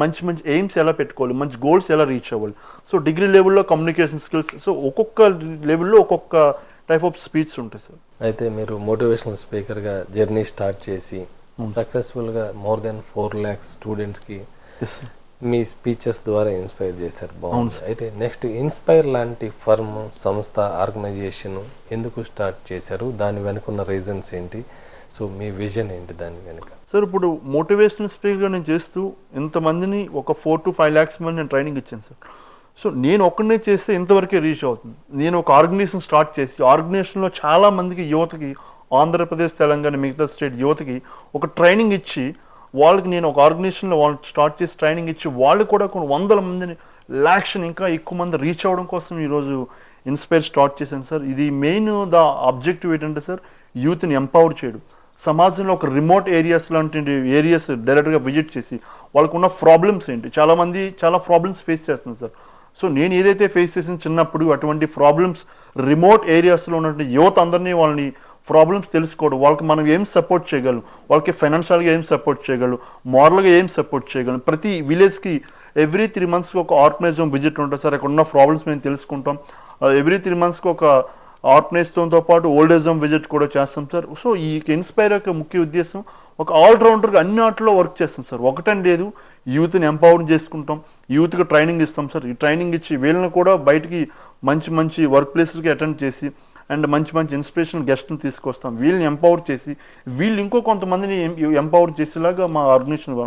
మంచి మంచి ఎయిమ్స్ ఎలా పెట్టుకోవాలి, మంచి గోల్స్ ఎలా రీచ్ అవ్వాలి. సో డిగ్రీ లెవెల్లో కమ్యూనికేషన్ స్కిల్స్, సో ఒక్కొక్క లెవెల్లో ఒక్కొక్క టైప్ ఆఫ్ స్పీచ్ ఉంటుంది సార్. అయితే మీరు మోటివేషనల్ స్పీకర్గా జర్నీ స్టార్ట్ చేసి సక్సెస్ఫుల్గా మోర్ దెన్ 4 lakhs స్టూడెంట్స్కి మీ స్పీచెస్ ద్వారా ఇన్స్పైర్ చేశారు. బాగుంది. అయితే నెక్స్ట్ ఇన్స్పైర్ లాంటి ఫర్మ్, సంస్థ, ఆర్గనైజేషన్ ఎందుకు స్టార్ట్ చేశారు? దాని వెనుకున్న రీజన్స్ ఏంటి? సో మీ విజన్ ఏంటి దాని వెనుక? సార్ ఇప్పుడు మోటివేషనల్ స్పీకర్గా నేను చేస్తూ ఇంతమందిని ఒక 4 to 5 lakhs మంది నేను ట్రైనింగ్ ఇచ్చాను సార్. సో నేను ఒక్కడనే చేస్తే ఇంతవరకే రీచ్ అవుతుంది. నేను ఒక ఆర్గనైజేషన్ స్టార్ట్ చేసి ఆర్గనైజేషన్లో చాలా మందికి యువతకి, ఆంధ్రప్రదేశ్, తెలంగాణ, మిగతా స్టేట్ యువతకి ఒక ట్రైనింగ్ ఇచ్చి వాళ్ళకి నేను ఒక ఆర్గనైజేషన్లో వాళ్ళు స్టార్ట్ చేసి ట్రైనింగ్ ఇచ్చి వాళ్ళు కూడా కొన్ని 100 మందిని, lakhs ఇంకా ఎక్కువ మంది రీచ్ అవ్వడం కోసం ఈరోజు ఇన్స్పైర్ స్టార్ట్ చేశాను సార్. ఇది మెయిన్ ఆబ్జెక్టివ్ ఏంటంటే సార్, యూత్ని ఎంపవర్ చేయడం. సమాజంలో ఒక రిమోట్ ఏరియాస్ లాంటి ఏరియాస్ డైరెక్ట్గా విజిట్ చేసి వాళ్ళకున్న ప్రాబ్లమ్స్ ఏంటి, చాలామంది చాలా ప్రాబ్లమ్స్ ఫేస్ చేస్తున్నారు సార్. సో నేను ఏదైతే ఫేస్ చేసిన చిన్నప్పుడు అటువంటి ప్రాబ్లమ్స్ రిమోట్ ఏరియాస్లో ఉన్నటువంటి యువత అందరినీ వాళ్ళని ప్రాబ్లమ్స్ తెలుసుకోవడం, వాళ్ళకి మనం ఏం సపోర్ట్ చేయగలం, వాళ్ళకి ఫైనాన్షియల్గా ఏం సపోర్ట్ చేయగలం, మారల్గా ఏం సపోర్ట్ చేయగలం. ప్రతి విలేజ్కి ఎవ్రీ 3 monthsకి ఒక ఆర్గనైజం విజిట్ ఉంటుంది సార్. అక్కడ ఉన్న ప్రాబ్లమ్స్ మేము తెలుసుకుంటాం. ఎవ్రీ 3 monthsకి ఒక ఆర్గనైజ్తో పాటు ఓల్డ్ ఏజ్ హోమ్ విజిట్ కూడా చేస్తాం సార్. సో ఈ ఇన్స్పైర్ యొక్క ముఖ్య ఉద్దేశం ఒక ఆల్రౌండర్గా అన్ని ఆటల్లో వర్క్ చేస్తాం సార్. ఒకటని లేదు, యూత్ని ఎంపవర్ చేసుకుంటాం, యూత్కి ట్రైనింగ్ ఇస్తాం సార్. ఈ ట్రైనింగ్ ఇచ్చి వీళ్ళని కూడా బయటికి మంచి మంచి వర్క్ ప్లేసెస్కి అటెండ్ చేసి అండ్ మంచి మంచి ఇన్స్పిరేషనల్ గెస్ట్ని తీసుకొస్తాం. వీళ్ళని ఎంపవర్ చేసి వీళ్ళు ఇంకో కొంతమందిని ఎంపవర్ చేసేలాగా మా ఆర్గనైజేషన్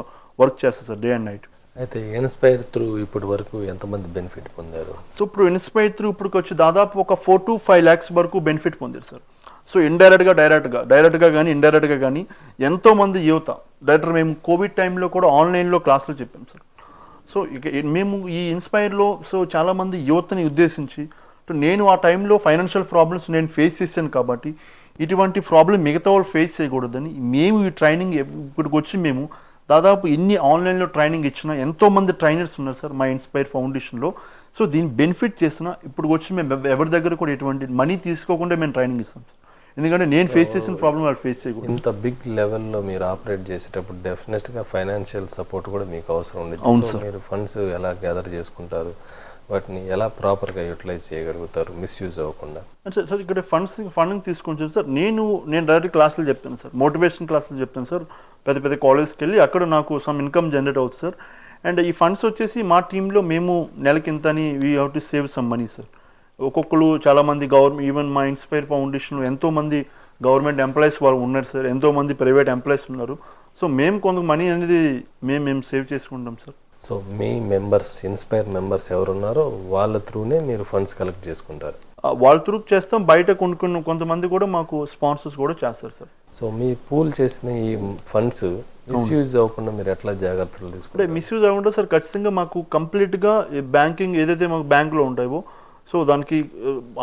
వర్క్ చేస్తారు సార్ డే అండ్ నైట్. అయితే ఇన్స్పైర్ త్రూ ఇప్పటి వరకు ఎంతమంది బెనిఫిట్ పొందారు? సో ఇప్పుడు ఇన్స్పైర్ త్రూ ఇప్పటికి వచ్చి దాదాపు ఒక 4 to 5 lakhs వరకు బెనిఫిట్ పొందారు సార్. సో డైరెక్ట్గా కానీ ఇండైరెక్ట్గా కానీ ఎంతోమంది యువత డైరెక్టర్ మేము కోవిడ్ టైంలో కూడా ఆన్లైన్లో క్లాసులు చెప్పాం సార్. సో ఇక మేము ఈ ఇన్స్పైర్లో సో చాలామంది యువతని ఉద్దేశించి నేను ఆ టైంలో ఫైనాన్షియల్ ప్రాబ్లమ్స్ నేను ఫేస్ చేశాను కాబట్టి ఇటువంటి ప్రాబ్లం మిగతా వాళ్ళు ఫేస్ చేయకూడదని మేము ఈ ట్రైనింగ్ ఇప్పటికి వచ్చి మేము దాదాపు ఎన్ని ఆన్లైన్లో ట్రైనింగ్ ఇచ్చినా ఎంతోమంది ట్రైనర్స్ ఉన్నారు సార్ మా ఇన్స్పైర్ ఫౌండేషన్లో. సో దీన్ని బెనిఫిట్ చేసిన ఇప్పుడు వచ్చి మేము ఎవరి దగ్గర కూడా ఎటువంటి మనీ తీసుకోకుండా మేము ట్రైనింగ్ ఇస్తాం సార్. ఎందుకంటే నేను ఫేస్ చేసిన ప్రాబ్లం వాళ్ళు ఫేస్ చేయకూడదు. ఇంత బిగ్ లెవెల్లో మీరు ఆపరేట్ చేసేటప్పుడు డెఫినెట్గా ఫైనాన్షియల్ సపోర్ట్ కూడా మీకు అవసరం ఉంది. అవును సార్. మీరు ఫండ్స్ ఎలా గ్యాదర్ చేసుకుంటారు, వాటిని ఎలా ప్రాపర్గా యూటిలైజ్ చేయగలుగుతారు మిస్యూజ్ అవ్వకుండా? సార్ ఇక్కడ ఫండింగ్ తీసుకుంటాను సార్. నేను డైరెక్ట్ క్లాసులు చెప్తాను సార్, మోటివేషన్ క్లాసులు చెప్తాను సార్. పెద్ద కాలేజ్కి వెళ్ళి అక్కడ నాకు సమ్ ఇన్కమ్ జనరేట్ అవుతుంది సార్. అండ్ ఈ ఫండ్స్ వచ్చేసి మా టీంలో మేము నెలకి ఇంత అని we have to save some money sir. ఒక్కొక్కరు చాలామంది గవర్నమెంట్, ఈవెన్ మా ఇన్స్పైర్ ఫౌండేషన్లో ఎంతోమంది గవర్నమెంట్ ఎంప్లాయీస్ వాళ్ళు ఉన్నారు సార్, ఎంతోమంది ప్రైవేట్ ఎంప్లాయీస్ ఉన్నారు. సో మేము కొంత మనీ అనేది మేము సేవ్ చేసుకుంటాం సార్. సో మీ మెంబర్స్, ఇన్స్పైర్ మెంబర్స్ ఎవరున్నారో వాళ్ళ త్రూనే మీరు ఫండ్స్ కలెక్ట్ చేసుకుంటారు? వాళ్ళ త్రూ చేస్తాం. బయట కొనుక్కున్న కొంతమంది కూడా మాకు స్పాన్సర్స్ కూడా చేస్తారు సార్. సో మీ పూల్ చేసిన ఈ ఫండ్స్ మిస్యూజ్ అవ్వకుండా మీరు ఎట్లా జాగ్రత్తలు తీసుకుంటారు? మిస్యూజ్ అవ్వకుండా సార్ ఖచ్చితంగా మాకు కంప్లీట్గా బ్యాంకింగ్ ఏదైతే మాకు బ్యాంకులో ఉంటాయో సో దానికి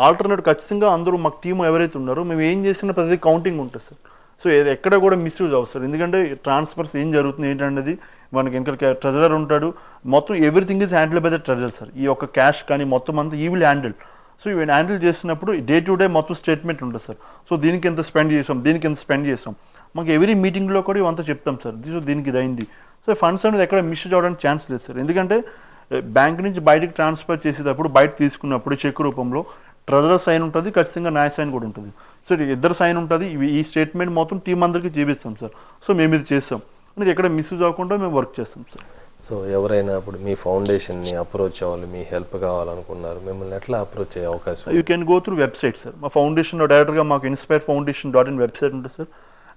ఆల్టర్నేట్ ఖచ్చితంగా అందరూ మాకు టీం ఎవరైతే ఉన్నారో మేము ఏం చేసినా ప్రతి కౌంటింగ్ ఉంటుంది సార్. సో ఎక్కడ కూడా మిస్యూజ్ అవ్వదు సార్. ఎందుకంటే ట్రాన్స్ఫర్స్ ఏం జరుగుతుంది ఏంటనేది మనకి ఇంకా ట్రెజరర్ ఉంటాడు, మొత్తం everything is handle by the treasurer sir. ఈ యొక్క క్యాష్ కానీ మొత్తం అంతా ఈ విల్ హ్యాండిల్. సో ఇవి హ్యాండిల్ చేసినప్పుడు డే టు డే మొత్తం స్టేట్మెంట్ ఉంటుంది సార్. సో దీనికి ఎంత స్పెండ్ చేసాం, దీనికి ఎంత స్పెండ్ చేసాం, మాకు ఎవ్రీ మీటింగ్లో కూడా ఇవంతా చెప్తాం సార్. సో దీనికి ఇది అయింది. సో ఫండ్స్ అనేది ఎక్కడ మిస్యూజ్ అవ్వడానికి ఛాన్స్ లేదు సార్. ఎందుకంటే బ్యాంక్ నుంచి బయటకు ట్రాన్స్ఫర్ చేసేటప్పుడు, బయట తీసుకున్నప్పుడు చెక్ రూపంలో ట్రెజరర్ సైన్ ఉంటుంది, ఖచ్చితంగా నాయ సైన్ కూడా ఉంటుంది. సో ఇద్దరు సైన్ ఉంటుంది. ఈ స్టేట్మెంట్ మొత్తం టీం అందరికీ చూపిస్తాం సార్. సో మేము ఇది చేస్తాం అనేది ఎక్కడ మిస్యూజ్ అవ్వకుండా మేము వర్క్ చేస్తాం సార్. సో ఎవరైనా ఇప్పుడు మీ ఫౌండేషన్ని అప్రోచ్ అవ్వాలి, మీ హెల్ప్ కావాలనుకున్నారు, మిమ్మల్ని ఎట్లా అప్రోచ్ అయ్యే అవకాశం? You can go through website sir. మా ఫౌండేషన్లో డైరెక్ట్గా మాకు inspirefoundation.in వెబ్సైట్ ఉంటుంది సార్.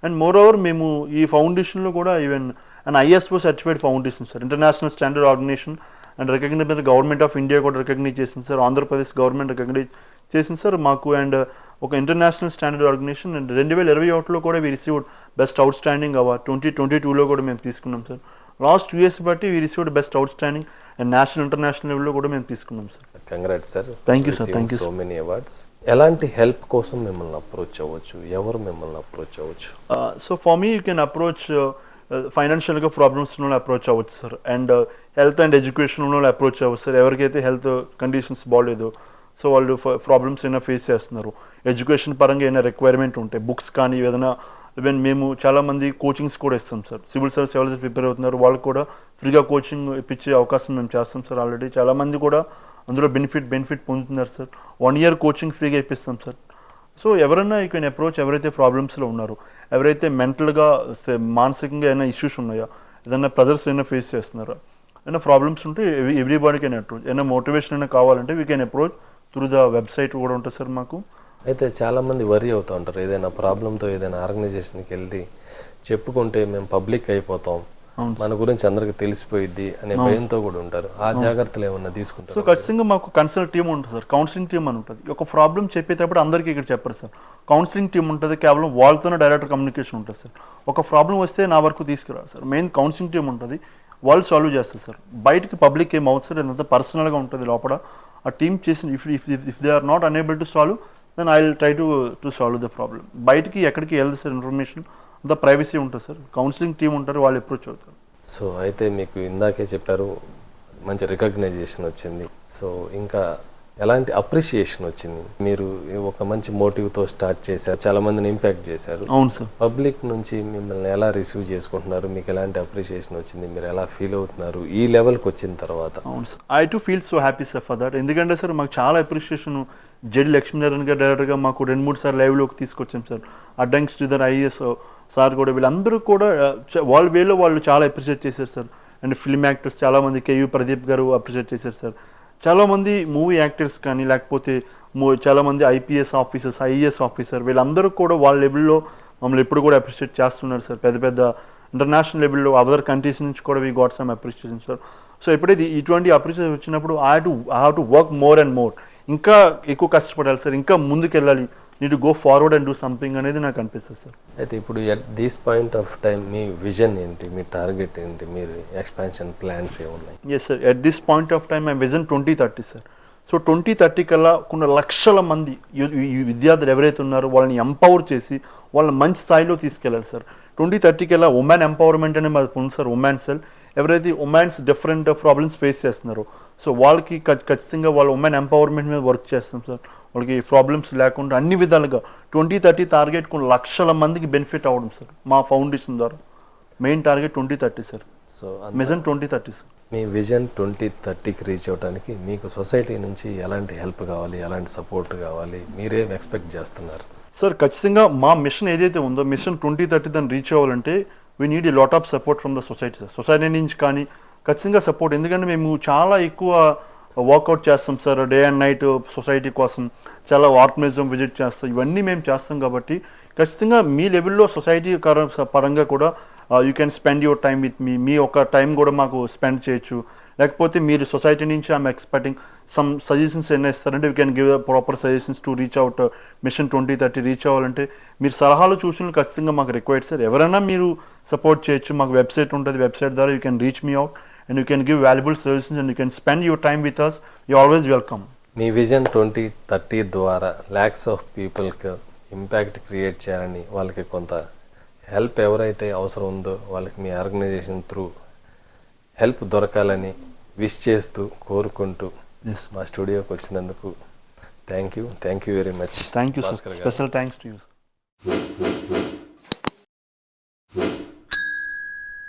అండ్ మోర్ ఓవర్ మేము ఈ ఫౌండేషన్లో కూడా even and ISO certified foundation sir, international standard organisation and recognise by the government of India కూడా రికగ్నైజ్ చేసింది సార్. ఆంధ్రప్రదేశ్ గవర్నమెంట్ రికగ్నైజ్ చేసింది సార్ మాకు. అండ్ ఒక ఇంటర్నేషనల్ స్టాండర్డ్ ఆర్గనైజేషన్ అండ్ 2021లో కూడా we received best outstanding award. 2022లో కూడా మేము తీసుకున్నాం సార్. లాస్ట్ 2 years బట్టి we received best outstanding and national international లెవెల్లో కూడా మేము తీసుకున్నాం sir. Congrats sir. Thank you sir. Thank you. So many awards. ఎలాంటి హెల్ప్ కోసం మిమ్మల్ని అప్రోచ్ అవ్వచ్చు, ఎవరు మిమ్మల్ని అప్రోచ్ అవ్వచ్చు? So for me you can approach ఫైనాన్షియల్గా ప్రాబ్లమ్స్ ఉన్న వాళ్ళు అప్రోచ్ అవ్వచ్చు sir. And health and education ఉన్న వాళ్ళు అప్రోచ్ అవ్వచ్చు సార్. ఎవరికైతే హెల్త్ కండిషన్స్ బాగాలేదో, సో వాళ్ళు ప్రాబ్లమ్స్ ఏమైనా ఫేస్ చేస్తున్నారు, ఎడ్యుకేషన్ పరంగా ఏమైనా రిక్వైర్మెంట్ ఉంటాయి, బుక్స్ కానీ ఏదైనా, ఈవెన్ మేము చాలామంది కోచింగ్స్ కూడా ఇస్తాం సార్. సివిల్ సర్వీస్ ఎవరైతే ప్రిపేర్ అవుతున్నారో వాళ్ళకి కూడా ఫ్రీగా కోచింగ్ ఇప్పించే అవకాశం మేము చేస్తాం సార్. ఆల్రెడీ చాలామంది కూడా అందులో బెనిఫిట్ పొందుతున్నారు సార్. 1 year కోచింగ్ ఫ్రీగా ఇప్పిస్తాం సార్. సో ఎవరైనా యూ కెన్ అప్రోచ్, ఎవరైతే ప్రాబ్లమ్స్లో ఉన్నారో, ఎవరైతే మెంటల్గా మానసికంగా ఏమైనా ఇష్యూస్ ఉన్నాయో, ఏదైనా ప్రెజర్స్ ఏమైనా ఫేస్ చేస్తున్నారో, ఏమైనా ప్రాబ్లమ్స్ ఉంటే ఎవ్రీబడి కెన్ అప్రోచ్. ఏమైనా మోటివేషన్ అయినా కావాలంటే we can approach through the website కూడా ఉంటుంది సార్ మాకు. అయితే చాలామంది వరీ అవుతూ ఉంటారు, ఏదైనా ప్రాబ్లంతో ఏదైనా ఆర్గనైజేషన్కి వెళ్ళి చెప్పుకుంటే మేము పబ్లిక్ అయిపోతాం, మన గురించి అందరికి తెలిసిపోయిద్ది అనే భయంతో కూడా ఉంటారు. ఆ జాగ్రత్తలు ఏమన్నా తీసుకుంటారు? సో ఖచ్చితంగా మాకు కన్సల్ట్ టీమ్ ఉంటుంది సార్, కౌన్సిలింగ్ టీమ్ అని ఉంటుంది. ఒక ప్రాబ్లం చెప్పేటప్పుడు అందరికీ ఇక్కడ చెప్పరు సార్. కౌన్సిలింగ్ టీమ్ ఉంటుంది, కేవలం వాళ్ళతోనే డైరెక్ట్ కమ్యూనికేషన్ ఉంటుంది సార్. ఒక ప్రాబ్లం వస్తే నా వరకు తీసుకురారు సార్. మెయిన్ కౌన్సిలింగ్ టీమ్ ఉంటుంది, వాళ్ళు సాల్వ్ చేస్తారు సార్. బయటికి పబ్లిక్ ఏం అవుతుంది సార్, ఇదంతా పర్సనల్గా ఉంటుంది లోపల. ఆ టీమ్ చేసిన if they are not unable to solve, then I will try to solve the problem. బయటికి ఎక్కడికి వెళ్ళదు సార్, ఇన్ఫర్మేషన్ అంతా ప్రైవసీ ఉంటుంది సార్. కౌన్సిలింగ్ టీమ్ ఉంటారు, వాళ్ళు అప్రోచ్ అవుతారు. సో అయితే మీకు ఇందాకే చెప్పారు మంచి రికగ్నైజేషన్ వచ్చింది. సో ఇంకా ఎలాంటి అప్రిషియేషన్ వచ్చింది? మీరు ఒక మంచి మోటివ్తో స్టార్ట్ చేశారు, చాలా మందిని ఇంపాక్ట్ చేశారు. అవును సార్. పబ్లిక్ నుంచి మిమ్మల్ని ఎలా రిసీవ్ చేసుకుంటున్నారు, మీకు ఎలాంటి అప్రిషియేషన్ వచ్చింది, మీరు ఎలా ఫీల్ అవుతున్నారు ఈ లెవెల్కి వచ్చిన తర్వాత? అవును sir, I to feel so happy sir for that. ఎందుకంటే సార్ మాకు చాలా అప్రిషియేషన్ జెడ్ లక్ష్మీనారాయణ గారు డైరెక్టర్గా మాకు 2-3 సార్లు లైవ్లోకి తీసుకొచ్చాం సార్. అడ్డంకి శ్రీధర్ ఐఏఎస్ సార్ కూడా, వీళ్ళందరూ కూడా వాళ్ళ వేలో వాళ్ళు చాలా అప్రిషియేట్ చేశారు సార్. అండ్ ఫిల్మ్ యాక్టర్స్ చాలామంది, కేయూ ప్రదీప్ గారు అప్రిషియేట్ చేశారు సార్. చాలామంది మూవీ యాక్టర్స్ కానీ, లేకపోతే చాలామంది ఐపీఎస్ ఆఫీసర్స్, ఐఏఎస్ ఆఫీసర్, వీళ్ళందరూ కూడా వాళ్ళ లెవెల్లో మమ్మల్ని ఎప్పుడు కూడా అప్రిషియేట్ చేస్తున్నారు సార్. పెద్ద పెద్ద ఇంటర్నేషనల్ లెవెల్లో అదర్ కంట్రీస్ నుంచి కూడా we got some appreciation sir. So ఎప్పుడైతే ఇటువంటి అప్రిషియేషన్ వచ్చినప్పుడు I have to work more and more. ఇంకా ఎక్కువ కష్టపడాలి సార్, ఇంకా ముందుకు వెళ్ళాలి, need to go forward and do something అనేది నాకు అనిపిస్తుంది సార్. అయితే ఇప్పుడు at this point of time మీ విజన్ ఏంటి, మీ టార్గెట్ ఏంటి, మీరు ఎక్స్పాన్షన్ ప్లాన్స్ ఏమున్నాయి? Yes sir, at this point of time my vision 2030 sir. So 2030 కల్లా కొన్ని లక్షల మంది విద్యార్థులు ఎవరైతే ఉన్నారో వాళ్ళని ఎంపవర్ చేసి వాళ్ళని మంచి స్థాయిలో తీసుకెళ్ళాలి సార్. 2030 కల్లా ఉమెన్ ఎంపవర్మెంట్ అనేది మాకు ఉంది సార్. ఉమెన్ సెల్, ఎవరైతే ఉమెన్స్ డిఫరెంట్ ప్రాబ్లమ్స్ ఫేస్ చేస్తున్నారో, సో వాళ్ళకి ఖచ్చితంగా వాళ్ళ ఉమెన్ ఎంపవర్మెంట్ మీద వర్క్ చేస్తాం సార్. వాళ్ళకి ప్రాబ్లమ్స్ లేకుండా అన్ని విధాలుగా 2030 టార్గెట్ కొన్ని లక్షల మందికి బెనిఫిట్ అవ్వడం సార్ మా ఫౌండేషన్ ద్వారా. Main target 2030 sir. So vision 2030 sir. మీ విజన్ 2030కి రీచ్ అవ్వడానికి మీకు సొసైటీ నుంచి ఎలాంటి హెల్ప్ కావాలి, ఎలాంటి సపోర్ట్ కావాలి, మీరేం ఎక్స్పెక్ట్ చేస్తున్నారు? సార్ ఖచ్చితంగా మా మిషన్ ఏదైతే ఉందో, మిషన్ 2030 దాన్ని రీచ్ అవ్వాలంటే we need a lot of support from the society sir. Society నుంచి కానీ ఖచ్చితంగా సపోర్ట్, ఎందుకంటే మేము చాలా ఎక్కువ వర్కౌట్ చేస్తాం sir, day and night society కోసం. చాలా ఆర్గనైజం విజిట్ చేస్తాం, ఇవన్నీ మేము చేస్తాం. కాబట్టి ఖచ్చితంగా మీ లెవెల్లో సొసైటీ పరంగా కూడా you can spend your time with మీ ఒక టైం కూడా మాకు స్పెండ్ చేయొచ్చు. లేకపోతే మీరు సొసైటీ నుంచి ఐఎమ్ ఎక్స్పెక్టింగ్ సమ్ సజెషన్స్ ఏమైనా ఇస్తారంటే we can give proper suggestions to reach out mission 2030 reach అవ్వాలంటే మీరు సలహాలు సూచనలు ఖచ్చితంగా మాకు రిక్వైర్డ్ సార్. ఎవరైనా మీరు సపోర్ట్ చేయొచ్చు, మాకు వెబ్సైట్ ఉంటుంది, వెబ్సైట్ ద్వారా you can reach me out and you can give valuable solutions and you can spend your time with us. You always welcome. Me vision 2030 ద్వారా ల్యాక్స్ ఆఫ్ పీపుల్కి ఇంపాక్ట్ క్రియేట్ చేయాలని, వాళ్ళకి కొంత హెల్ప్ ఎవరైతే అవసరం ఉందో వాళ్ళకి మీ ఆర్గనైజేషన్ త్రూ హెల్ప్ దొరకాలని విష్ చేస్తూ కోరుకుంటూ మా స్టూడియోకి వచ్చినందుకు thank you very much. Thank you sir. Special thanks to you.